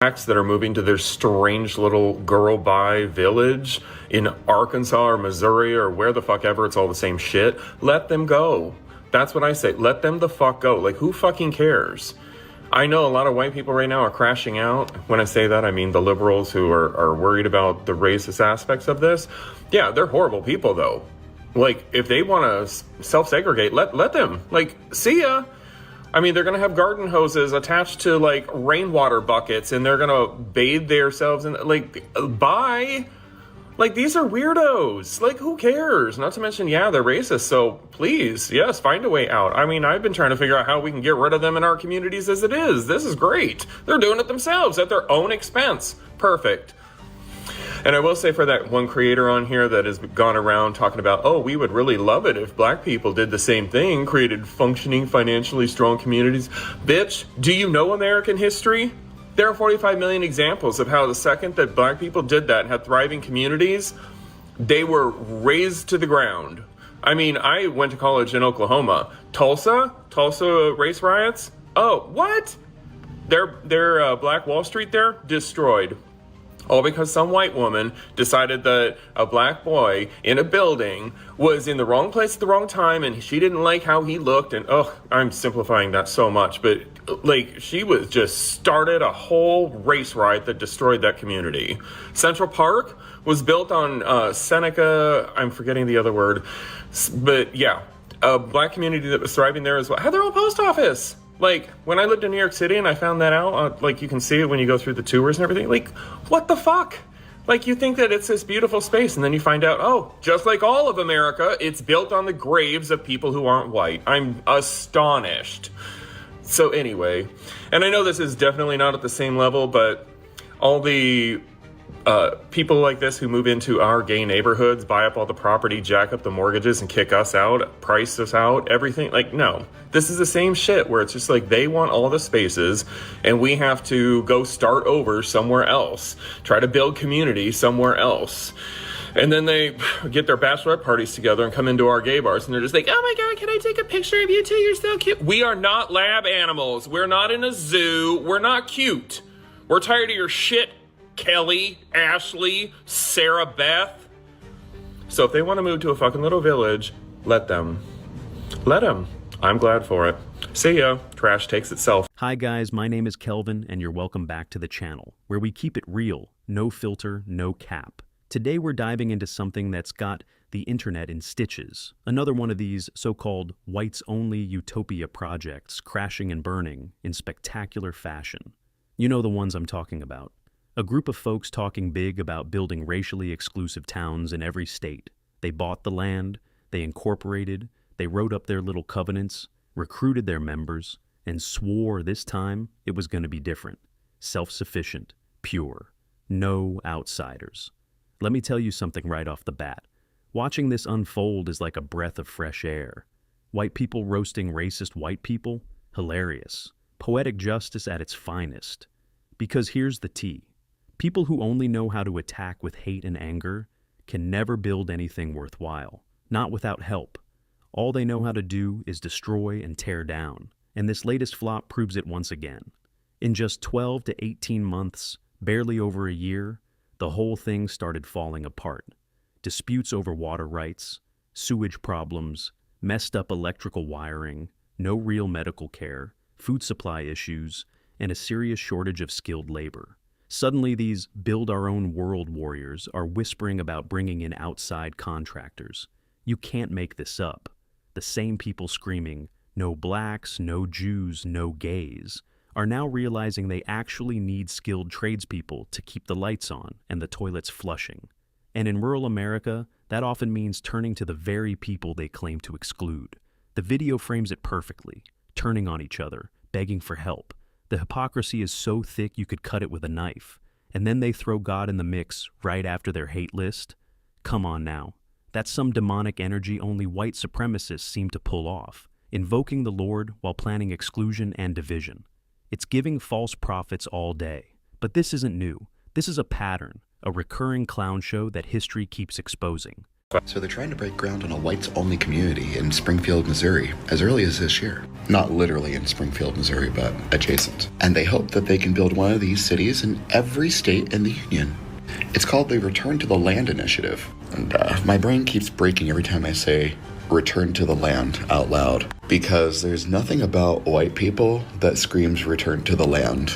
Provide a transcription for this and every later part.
that are moving to their strange little girl-by village in Arkansas or Missouri or where the fuck ever, it's all the same shit. Let them go. That's what I say. Let them the fuck go. Like, who fucking cares? I know a lot of white people right now are crashing out. When I say that, I mean the liberals who are worried about the racist aspects of this. Yeah, they're horrible people, though. Like, if they want to self-segregate, let them. Like, see ya. I mean, they're going to have garden hoses attached to, like, rainwater buckets, and they're going to bathe themselves in, like, bye. Like, these are weirdos. Like, who cares? Not to mention, yeah, they're racist, so please, yes, find a way out. I mean, I've been trying to figure out how we can get rid of them in our communities as it is. This is great. They're doing it themselves at their own expense. Perfect. And I will say, for that one creator on here that has gone around talking about, oh, we would really love it if black people did the same thing, created functioning, financially strong communities. Bitch, do you know American history? There are 45 million examples of how the second that black people did that and had thriving communities, they were razed to the ground. I mean, I went to college in Oklahoma. Tulsa race riots? Oh, what? Their Black Wall Street there? Destroyed. All because some white woman decided that a black boy in a building was in the wrong place at the wrong time, and she didn't like how he looked. And I'm simplifying that so much, but like, she was just started a whole race riot that destroyed that community. Central Park was built on Seneca. I'm forgetting the other word, but yeah, a black community that was thriving there as well had their own post office. Like, when I lived in New York City and I found that out, like, you can see it when you go through the tours and everything. Like, what the fuck? Like, you think that it's this beautiful space, and then you find out, oh, just like all of America, it's built on the graves of people who aren't white. I'm astonished. So anyway, and I know this is definitely not at the same level, but all the people like this who move into our gay neighborhoods, buy up all the property, jack up the mortgages, and kick us out, price us out, everything. Like, no, this is the same shit where it's just like they want all the spaces and we have to go start over somewhere else, try to build community somewhere else. And then they get their bachelorette parties together and come into our gay bars and they're just like, oh my God, can I take a picture of you two? You're so cute. We are not lab animals. We're not in a zoo. We're not cute. We're tired of your shit, Kelly, Ashley, Sarah Beth. So if they want to move to a fucking little village, let them. Let them. I'm glad for it. See ya. Trash takes itself. Hi guys, my name is Kelvin and you're welcome back to the channel, where we keep it real, no filter, no cap. Today we're diving into something that's got the internet in stitches. Another one of these so-called whites-only utopia projects crashing and burning in spectacular fashion. You know the ones I'm talking about. A group of folks talking big about building racially exclusive towns in every state. They bought the land, they incorporated, they wrote up their little covenants, recruited their members, and swore this time it was going to be different. Self-sufficient, pure, no outsiders. Let me tell you something right off the bat. Watching this unfold is like a breath of fresh air. White people roasting racist white people? Hilarious. Poetic justice at its finest. Because here's the tea. People who only know how to attack with hate and anger can never build anything worthwhile, not without help. All they know how to do is destroy and tear down, and this latest flop proves it once again. In just 12 to 18 months, barely over a year, the whole thing started falling apart. Disputes over water rights, sewage problems, messed up electrical wiring, no real medical care, food supply issues, and a serious shortage of skilled labor. Suddenly, these build-our-own-world warriors are whispering about bringing in outside contractors. You can't make this up. The same people screaming, no blacks, no Jews, no gays, are now realizing they actually need skilled tradespeople to keep the lights on and the toilets flushing. And in rural America, that often means turning to the very people they claim to exclude. The video frames it perfectly, turning on each other, begging for help. The hypocrisy is so thick you could cut it with a knife. And then they throw God in the mix right after their hate list? Come on now. That's some demonic energy only white supremacists seem to pull off, invoking the Lord while planning exclusion and division. It's giving false prophets all day. But this isn't new. This is a pattern, a recurring clown show that history keeps exposing. So they're trying to break ground on a whites-only community in Springfield, Missouri, as early as this year. Not literally in Springfield, Missouri, but adjacent. And they hope that they can build one of these cities in every state in the Union. It's called the Return to the Land Initiative. And my brain keeps breaking every time I say return to the land out loud, because there's nothing about white people that screams return to the land.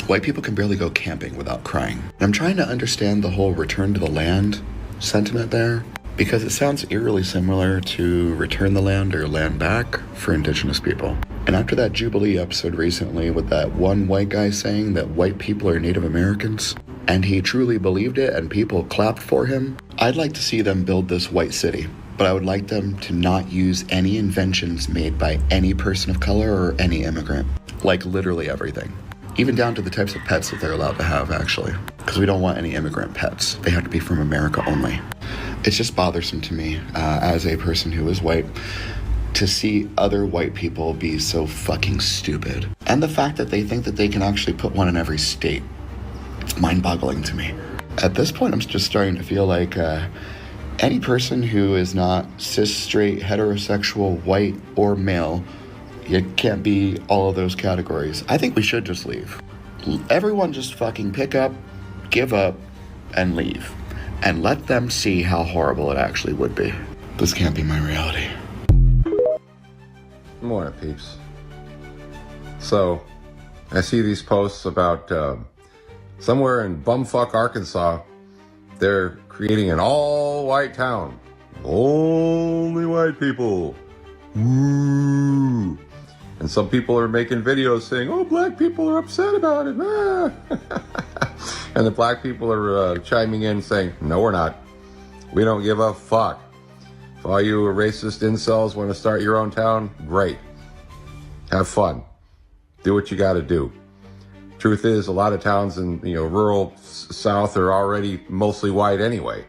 White people can barely go camping without crying. I'm trying to understand the whole return to the land sentiment there, because it sounds eerily similar to return the land or land back for indigenous people. And after that Jubilee episode recently with that one white guy saying that white people are Native Americans, and he truly believed it and people clapped for him, I'd like to see them build this white city. But I would like them to not use any inventions made by any person of color or any immigrant. Like literally everything. Even down to the types of pets that they're allowed to have, actually. Because we don't want any immigrant pets. They have to be from America only. It's just bothersome to me, as a person who is white, to see other white people be so fucking stupid. And the fact that they think that they can actually put one in every state. It's mind-boggling to me. At this point, I'm just starting to feel like any person who is not cis, straight, heterosexual, white, or male, you can't be all of those categories. I think we should just leave. Everyone just fucking pick up, give up, and leave. And let them see how horrible it actually would be. This can't be my reality. Good morning, peeps. So, I see these posts about somewhere in bumfuck Arkansas, they're creating an all-white town. Only white people. Woo! And some people are making videos saying, oh, black people are upset about it. Ah. And the black people are chiming in saying, no, we're not. We don't give a fuck. If all you racist incels want to start your own town, great. Have fun. Do what you got to do. Truth is, a lot of towns in rural South are already mostly white anyway.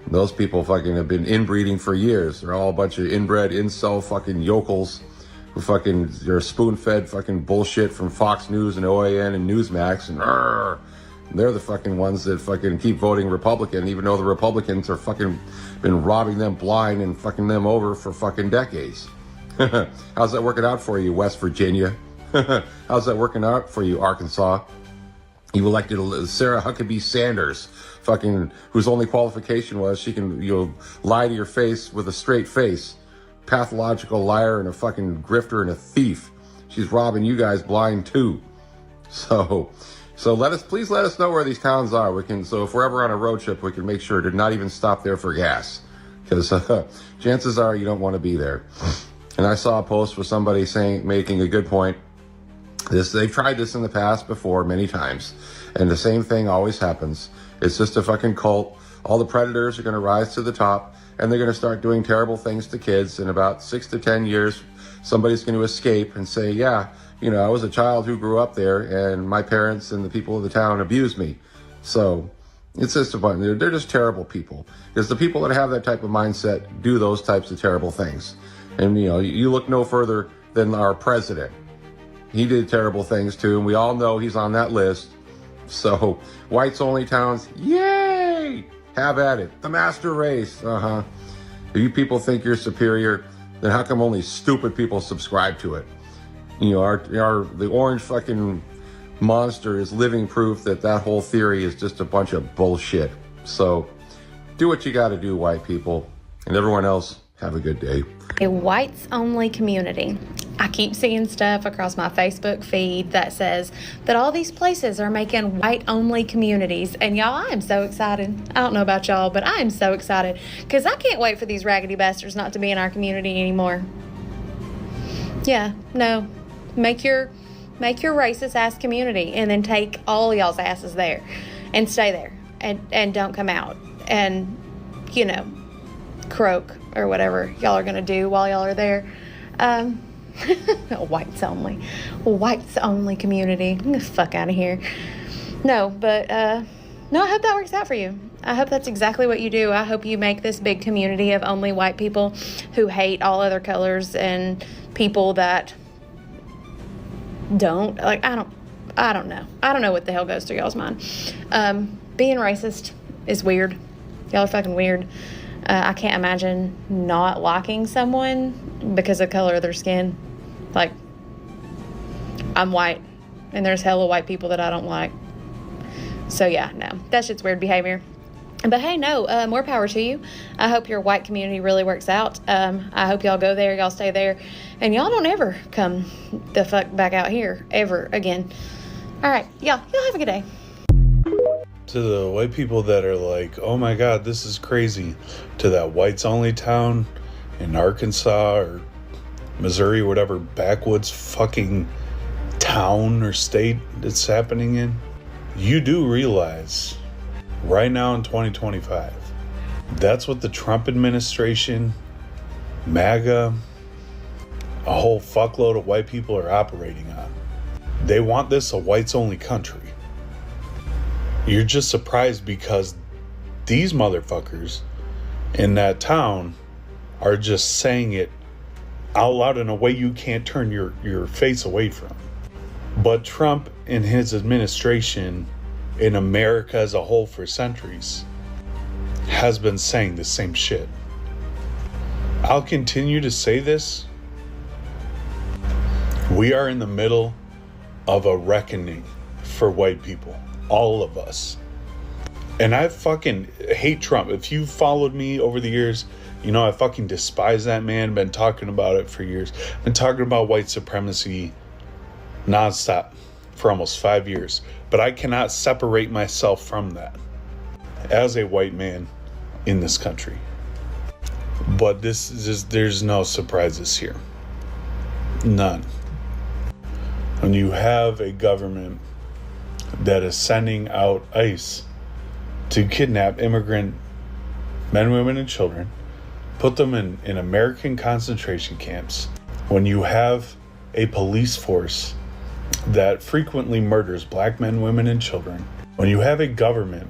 Those people fucking have been inbreeding for years. They're all a bunch of inbred, incel fucking yokels who fucking, they're spoon-fed fucking bullshit from Fox News and OAN and Newsmax, and they're the fucking ones that fucking keep voting Republican, even though the Republicans are fucking been robbing them blind and fucking them over for fucking decades. How's that working out for you, West Virginia? How's that working out for you, Arkansas? You elected Sarah Huckabee Sanders, fucking, whose only qualification was she can, lie to your face with a straight face. Pathological liar and a fucking grifter and a thief. She's robbing you guys blind too. So please let us know where these towns are. So if we're ever on a road trip, we can make sure to not even stop there for gas, because chances are you don't want to be there. And I saw a post with somebody making a good point. They've tried this in the past before many times, and the same thing always happens. It's just a fucking cult. All the predators are going to rise to the top, and they're going to start doing terrible things to kids. In about 6 to 10 years, somebody's going to escape and say, yeah, I was a child who grew up there, and my parents and the people of the town abused me. So it's just a bunch. They're just terrible people, because the people that have that type of mindset do those types of terrible things. And you look no further than our president. He did terrible things too, and we all know he's on that list. So whites only towns, yay! Have at it. The master race. If you people think you're superior, then how come only stupid people subscribe to it? The orange fucking monster is living proof that whole theory is just a bunch of bullshit. So do what you got to do, white people, and everyone else, have a good day. A whites-only community. I keep seeing stuff across my Facebook feed that says that all these places are making white-only communities. And y'all, I am so excited. I don't know about y'all, but I am so excited, because I can't wait for these raggedy bastards not to be in our community anymore. Yeah, no. Make your racist ass community, and then take all y'all's asses there and stay there and don't come out and croak or whatever y'all are gonna do while y'all are there. Whites only community. Get the fuck out of here. No, but no, I hope that works out for you. I hope that's exactly what you do. I hope you make this big community of only white people who hate all other colors and people that don't. Like, I don't know. I don't know what the hell goes through y'all's mind. Being racist is weird. Y'all are fucking weird. I can't imagine not liking someone because of the color of their skin. Like, I'm white, and there's hella white people that I don't like. So yeah, no, that shit's weird behavior. But hey, no, more power to you. I hope your white community really works out. I hope y'all go there, y'all stay there, and y'all don't ever come the fuck back out here ever again. All right, y'all have a good day. To the white people that are like, oh my God, this is crazy. To that whites only town in Arkansas or Missouri, whatever backwoods fucking town or state it's happening in. You do realize right now in 2025, that's what the Trump administration, MAGA, a whole fuckload of white people are operating on. They want this a whites only country. You're just surprised because these motherfuckers in that town are just saying it out loud in a way you can't turn your face away from. But Trump and his administration in America as a whole for centuries has been saying the same shit. I'll continue to say this. We are in the middle of a reckoning for white people. All of us. And I fucking hate Trump. If you've followed me over the years, you know I fucking despise that man. Been talking about it for years. Been talking about white supremacy nonstop for almost 5 years. But I cannot separate myself from that as a white man in this country. But this is just, there's no surprises here. None. When you have a government that is sending out ICE to kidnap immigrant men, women, and children, put them in American concentration camps, when you have a police force that frequently murders black men, women, and children, when you have a government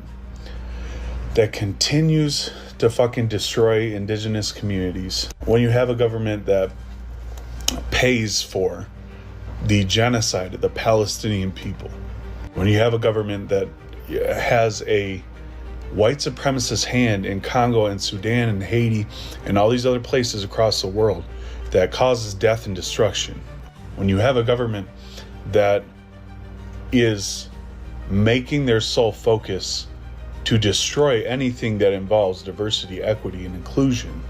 that continues to fucking destroy indigenous communities, when you have a government that pays for the genocide of the Palestinian people, when you have a government that has a white supremacist hand in Congo and Sudan and Haiti and all these other places across the world that causes death and destruction, when you have a government that is making their sole focus to destroy anything that involves diversity, equity, and inclusion,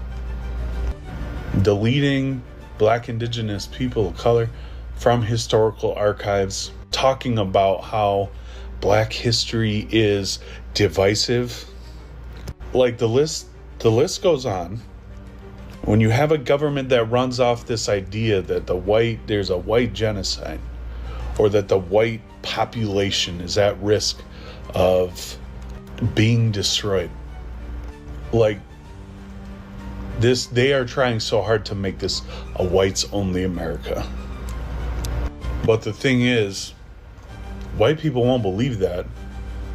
deleting black, indigenous people of color from historical archives, talking about how black history is divisive. Like the list goes on. When you have a government that runs off this idea that there's a white genocide, or that the white population is at risk of being destroyed. Like this, they are trying so hard to make this a whites only America. But the thing is, white people won't believe that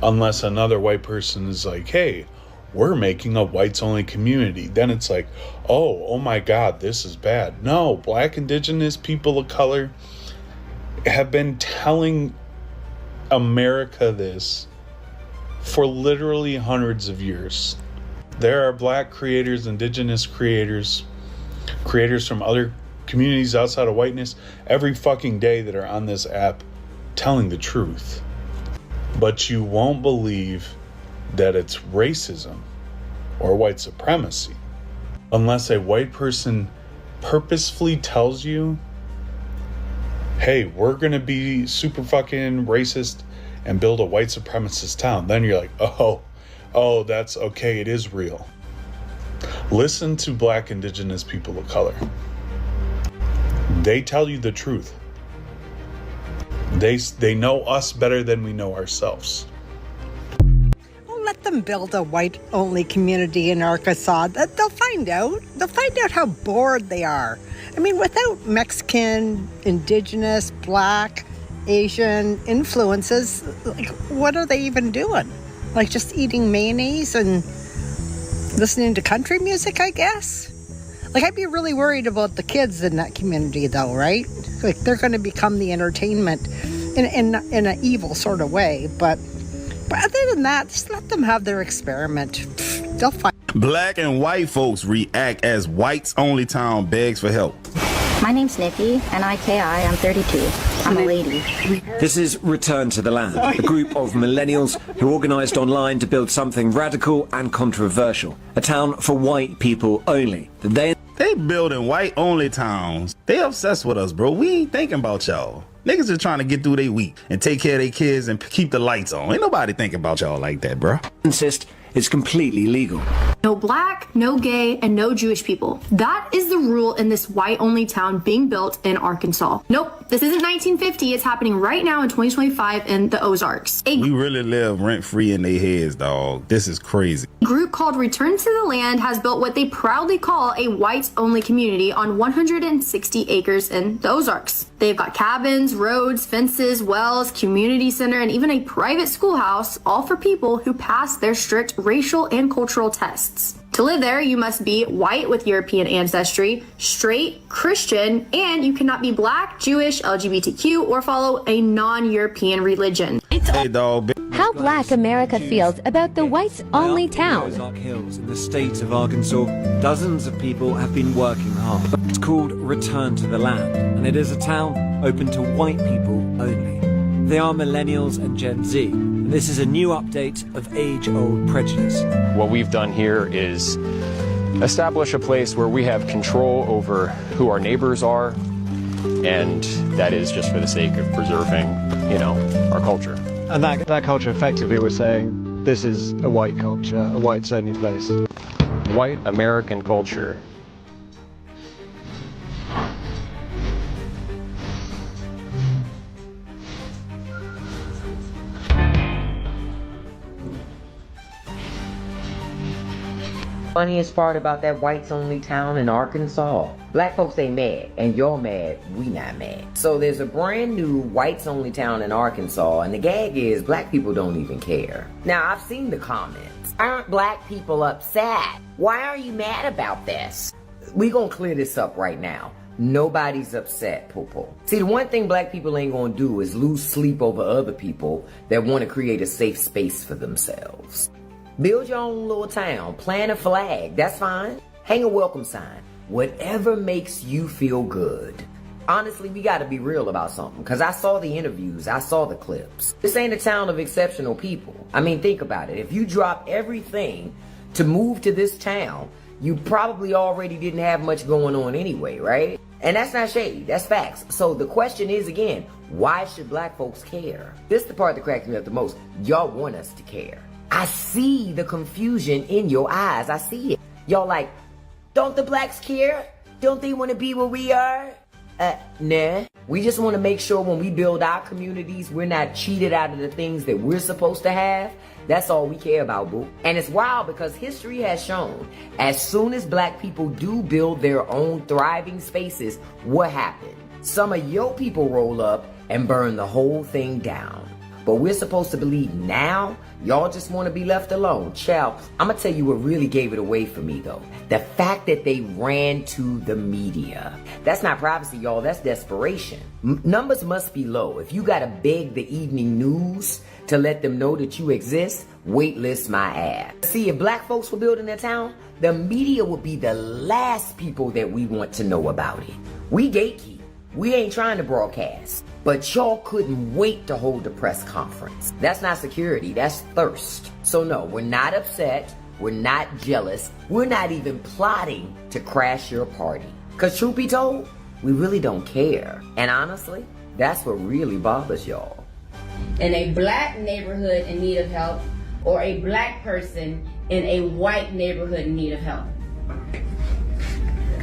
unless another white person is like, hey, we're making a whites only community. Then it's like, oh my God, this is bad. No, black, indigenous people of color have been telling America this for literally hundreds of years. There are black creators, indigenous creators from other communities outside of whiteness every fucking day that are on this app telling the truth. But you won't believe that it's racism or white supremacy unless a white person purposefully tells you, hey, we're gonna be super fucking racist and build a white supremacist town. Then you're like, oh, that's okay, it is real. Listen to black, indigenous people of color. They tell you the truth. They know us better than we know ourselves. Well, let them build a white-only community in Arkansas. They'll find out. They'll find out how bored they are. I mean, without Mexican, indigenous, black, Asian influences, like, what are they even doing? Like just eating mayonnaise and listening to country music, I guess? Like, I'd be really worried about the kids in that community, though, right? Like, they're going to become the entertainment in an evil sort of way. But other than that, just let them have their experiment. They'll find Black and white folks react as whites only town begs for help. My name's Nikki, N-I-K-I, I'm 32. I'm a lady. This is Return to the Land, a group of millennials who organised online to build something radical and controversial. A town for white people only. They building white only towns. They obsessed with us, bro. We ain't thinking about y'all. Niggas just trying to get through their week and take care of their kids and keep the lights on. Ain't nobody thinking about y'all like that, bro. insist it's completely legal. No black, no gay, and no Jewish people. That is the rule in this white-only town being built in Arkansas. Nope, this isn't 1950. It's happening right now in 2025 in the Ozarks. We really live rent-free in their heads, dog. This is crazy. A group called Return to the Land has built what they proudly call a whites-only community on 160 acres in the Ozarks. They've got cabins, roads, fences, wells, community center, and even a private schoolhouse, all for people who pass their strict racial and cultural tests. To live there, you must be white with European ancestry, straight, Christian, and you cannot be black, Jewish, LGBTQ, or follow a non-European religion. Hey, dog. How black America feels about the whites-only town. Ozark Hills in the state of Arkansas, dozens of people have been working hard. It's called Return to the Land, and it is a town open to white people only. They are millennials and Gen Z, and this is a new update of age-old prejudice. What we've done here is establish a place where we have control over who our neighbors are, and that is just for the sake of preserving, our culture. And that culture effectively was saying, this is a white culture, a whites-only place. White American culture. Funniest part about that whites-only town in Arkansas, black folks ain't mad, and you're mad, we not mad. So there's a brand new whites-only town in Arkansas, and the gag is black people don't even care. Now, I've seen the comments. Aren't black people upset? Why are you mad about this? We gonna clear this up right now. Nobody's upset, Poo-Poo. See, the one thing black people ain't gonna do is lose sleep over other people that want to create a safe space for themselves. Build your own little town, plant a flag, that's fine. Hang a welcome sign, whatever makes you feel good. Honestly, we gotta be real about something, because I saw the interviews, I saw the clips. This ain't a town of exceptional people. I mean, think about it. If you drop everything to move to this town, you probably already didn't have much going on anyway, right? And that's not shade, that's facts. So the question is again, why should black folks care? This is the part that cracks me up the most. Y'all want us to care. I see the confusion in your eyes. I see it. Y'all like, don't the blacks care? Don't they want to be where we are? Nah. We just want to make sure when we build our communities, we're not cheated out of the things that we're supposed to have. That's all we care about, boo. And it's wild because history has shown, as soon as black people do build their own thriving spaces, what happened? Some of your people roll up and burn the whole thing down. But we're supposed to believe now y'all just want to be left alone. Child, I'm going to tell you what really gave it away for me, though. The fact that they ran to the media. That's not privacy, y'all. That's desperation. Numbers must be low. If you got to beg the evening news to let them know that you exist, waitlist my ass. See, if black folks were building their town, the media would be the last people that we want to know about it. We gatekeep. We ain't trying to broadcast. But y'all couldn't wait to hold the press conference. That's not security, that's thirst. So no, we're not upset, we're not jealous, we're not even plotting to crash your party. Cause truth be told, we really don't care. And honestly, that's what really bothers y'all. In a black neighborhood in need of help, or a black person in a white neighborhood in need of help?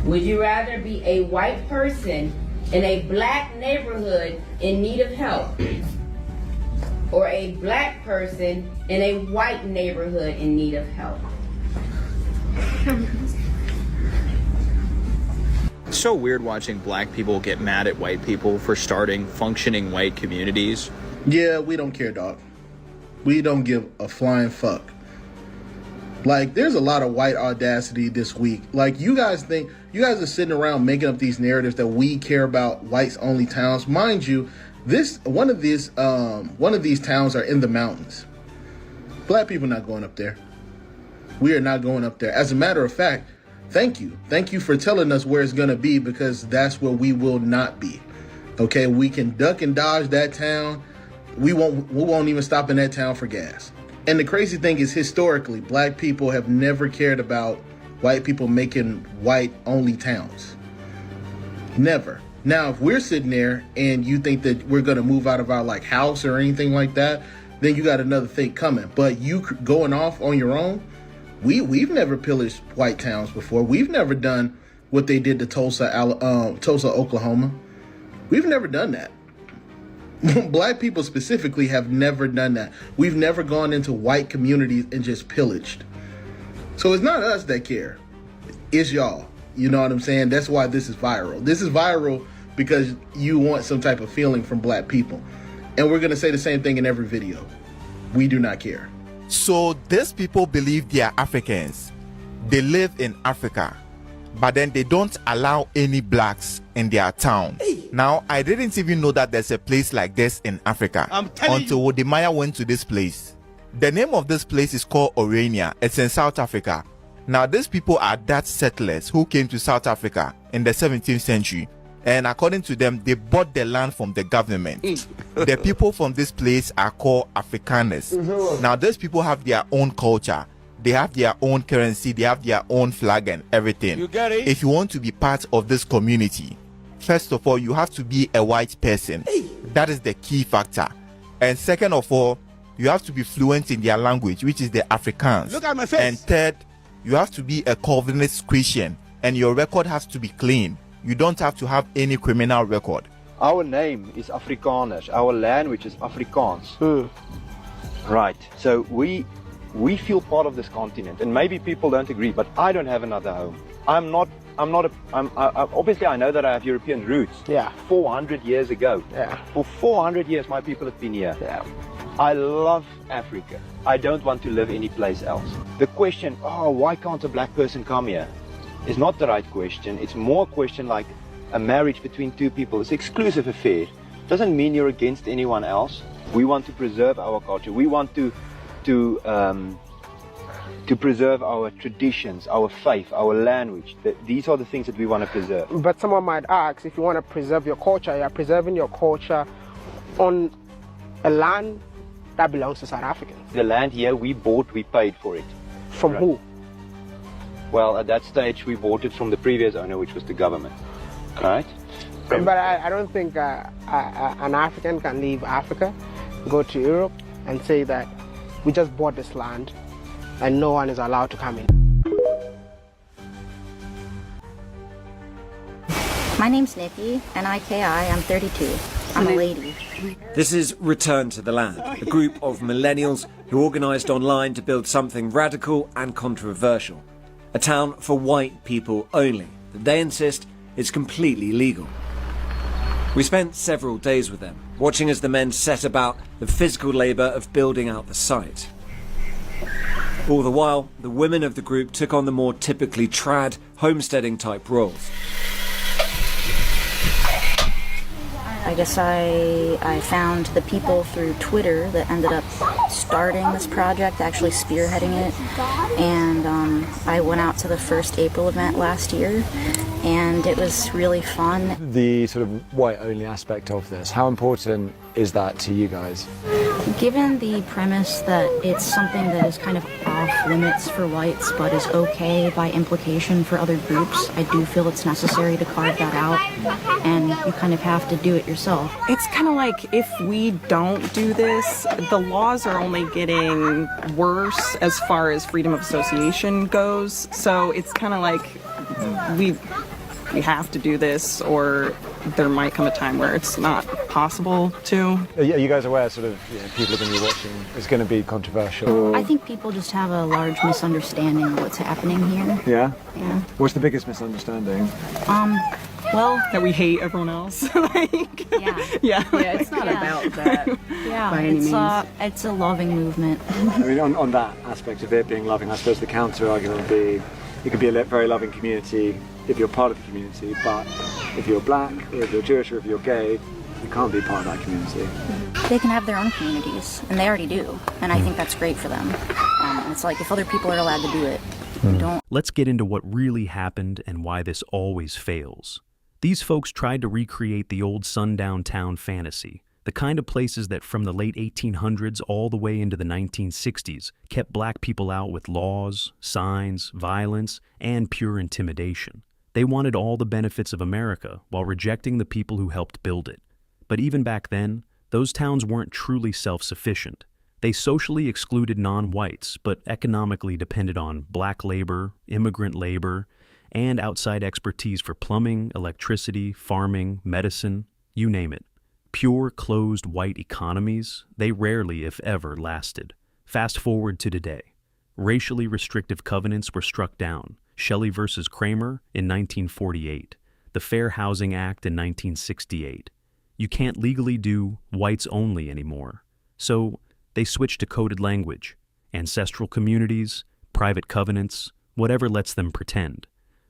Would you rather be a white person in a black neighborhood in need of help, or a black person in a white neighborhood in need of help? It's so weird watching black people get mad at white people for starting functioning white communities. Yeah, we don't care, dog. We don't give a flying fuck. Like, there's a lot of white audacity this week. Like, you guys are sitting around making up these narratives that we care about whites only towns. Mind you, one of these towns are in the mountains. Black people not going up there. We are not going up there. As a matter of fact, thank you. Thank you for telling us where it's going to be, because that's where we will not be. Okay, we can duck and dodge that town. We won't even stop in that town for gas. And the crazy thing is, historically, black people have never cared about white people making white-only towns. Never. Now, if we're sitting there and you think that we're going to move out of our like house or anything like that, then you got another thing coming. But you going off on your own, we've never pillaged white towns before. We've never done what they did to Tulsa, Oklahoma. We've never done that. Black people specifically have never done that. We've never gone into white communities and just pillaged. So it's not us that care. It's y'all. You know what I'm saying? That's why this is viral. This is viral because you want some type of feeling from black people. And we're going to say the same thing in every video. We do not care. So these people believe they are Africans. They live in Africa. But then they don't allow any blacks in their town. Now, I didn't even know that there's a place like this in Africa until Wodemaya went to this place. The name of this place is called Orania. It's in South Africa. Now, these people are Dutch settlers who came to South Africa in the 17th century. And according to them, they bought the land from the government. The people from this place are called Afrikaners. Now, these people have their own culture. They have their own currency, they have their own flag and everything. You get it? If you want to be part of this community, first of all, you have to be a white person. That is the key factor. And second of all, you have to be fluent in their language, which is the Afrikaans. Look at my face. And third, you have to be a Calvinist Christian, and your record has to be clean. You don't have to have any criminal record. Our name is Afrikaners. Our language is Afrikaans. Right. So we feel part of this continent, and maybe people don't agree, but I don't have another home. Obviously I know that I have European roots. Yeah. 400 years ago. Yeah. For 400 years my people have been here. Yeah. I love Africa. I don't want to live anyplace else. The question, why can't a black person come here, is not the right question. It's more a question like a marriage between two people. It's an exclusive affair. Doesn't mean you're against anyone else. We want to preserve our culture. We want to preserve our traditions, our faith, our language. These are the things that we want to preserve. But someone might ask, if you want to preserve your culture, you're preserving your culture on a land that belongs to South Africans. The land here we bought, we paid for it. From who? Well, at that stage we bought it from the previous owner, which was the government. Right? But I don't think an African can leave Africa, go to Europe and say that we just bought this land and no one is allowed to come in. My name's Nikki, N-I-K-I, I'm 32. I'm a lady. This is Return to the Land, a group of millennials who organised online to build something radical and controversial. A town for white people only, that they insist is completely legal. We spent several days with them, watching as the men set about the physical labour of building out the site. All the while, the women of the group took on the more typically trad, homesteading type roles. I guess I found the people through Twitter that ended up starting this project, actually spearheading it, and I went out to the first April event last year, and it was really fun. The sort of white-only aspect of this, how important is that to you guys? Given the premise that it's something that is kind of off limits for whites but is okay by implication for other groups, I do feel it's necessary to carve that out, and you kind of have to do it yourself. It's kind of like if we don't do this, the laws are only getting worse as far as freedom of association goes, so it's kind of like we have to do this, or there might come a time where it's not possible to. Are you guys aware, sort of, people are going to be watching, it's going to be controversial? I think people just have a large misunderstanding of what's happening here. Yeah? Yeah. What's the biggest misunderstanding? Well, that we hate everyone else. Yeah, it's not about that. Yeah, by any means. It's a loving movement. I mean, on that aspect of it being loving, I suppose the counter argument would be, it could be a very loving community if you're part of the community, but if you're black, or if you're Jewish, or if you're gay, They can't be part of that community. They can have their own communities, and they already do. And I think that's great for them. It's like if other people are allowed to do it, don't. Let's get into what really happened and why this always fails. These folks tried to recreate the old sundown town fantasy, the kind of places that from the late 1800s all the way into the 1960s kept black people out with laws, signs, violence, and pure intimidation. They wanted all the benefits of America while rejecting the people who helped build it. But even back then, those towns weren't truly self-sufficient. They socially excluded non-whites, but economically depended on black labor, immigrant labor, and outside expertise for plumbing, electricity, farming, medicine, you name it. Pure, closed white economies, they rarely, if ever, lasted. Fast forward to today. Racially restrictive covenants were struck down. Shelley versus Kramer in 1948. The Fair Housing Act in 1968. You can't legally do whites only anymore. So they switched to coded language, ancestral communities, private covenants, whatever lets them pretend.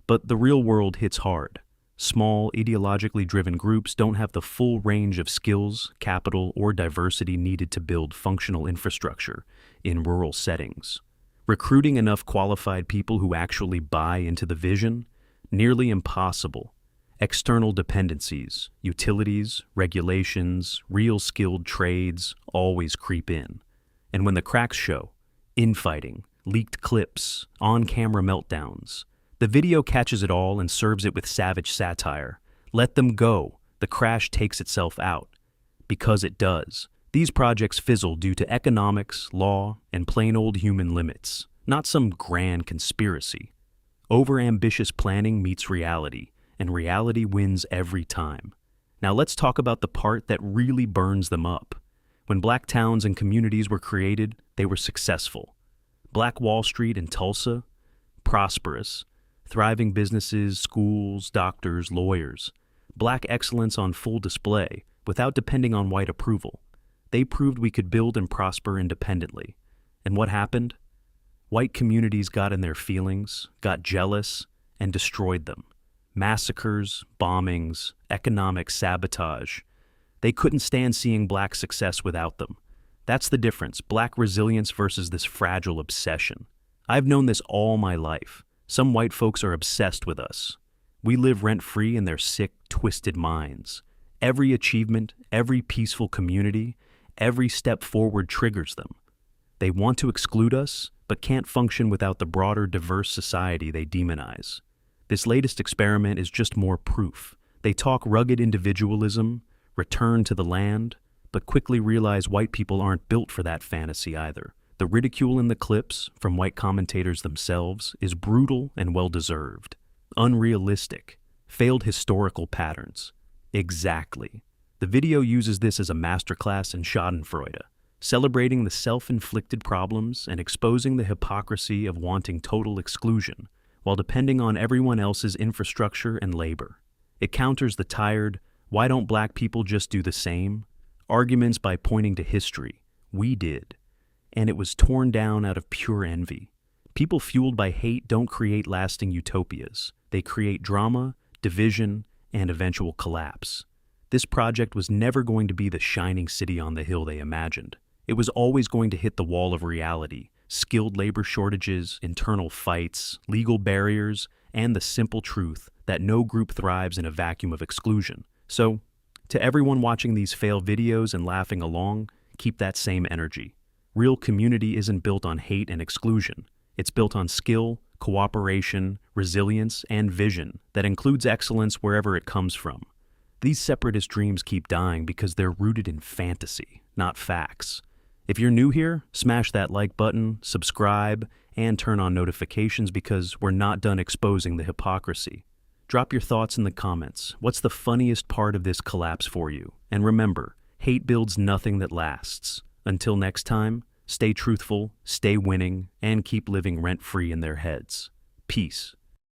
But the real world hits hard. Small, ideologically driven groups don't have the full range of skills, capital, or diversity needed to build functional infrastructure in rural settings. Recruiting enough qualified people who actually buy into the vision? Nearly impossible. External dependencies, utilities, regulations, real skilled trades always creep in. And when the cracks show, infighting, leaked clips, on-camera meltdowns, the video catches it all and serves it with savage satire. Let them go. The crash takes itself out. Because it does. These projects fizzle due to economics, law, and plain old human limits, not some grand conspiracy. Overambitious planning meets reality, and reality wins every time. Now let's talk about the part that really burns them up. When black towns and communities were created, they were successful. Black Wall Street in Tulsa, prosperous. Thriving businesses, schools, doctors, lawyers. Black excellence on full display, without depending on white approval. They proved we could build and prosper independently. And what happened? White communities got in their feelings, got jealous, and destroyed them. Massacres, bombings, economic sabotage. They couldn't stand seeing black success without them. That's the difference, black resilience versus this fragile obsession. I've known this all my life. Some white folks are obsessed with us. We live rent-free in their sick, twisted minds. Every achievement, every peaceful community, every step forward triggers them. They want to exclude us, but can't function without the broader, diverse society they demonize. This latest experiment is just more proof. They talk rugged individualism, return to the land, but quickly realize white people aren't built for that fantasy either. The ridicule in the clips, from white commentators themselves, is brutal and well-deserved. Unrealistic. Failed historical patterns. Exactly. The video uses this as a masterclass in schadenfreude, celebrating the self-inflicted problems and exposing the hypocrisy of wanting total exclusion, while depending on everyone else's infrastructure and labor. It counters the tired, why don't black people just do the same? Arguments by pointing to history. We did. And it was torn down out of pure envy. People fueled by hate don't create lasting utopias. They create drama, division, and eventual collapse. This project was never going to be the shining city on the hill they imagined. It was always going to hit the wall of reality, skilled labor shortages, internal fights, legal barriers, and the simple truth that no group thrives in a vacuum of exclusion. So, to everyone watching these fail videos and laughing along, keep that same energy. Real community isn't built on hate and exclusion. It's built on skill, cooperation, resilience, and vision that includes excellence wherever it comes from. These separatist dreams keep dying because they're rooted in fantasy, not facts. If you're new here, smash that like button, subscribe, and turn on notifications because we're not done exposing the hypocrisy. Drop your thoughts in the comments. What's the funniest part of this collapse for you? And remember, hate builds nothing that lasts. Until next time, stay truthful, stay winning, and keep living rent-free in their heads. Peace.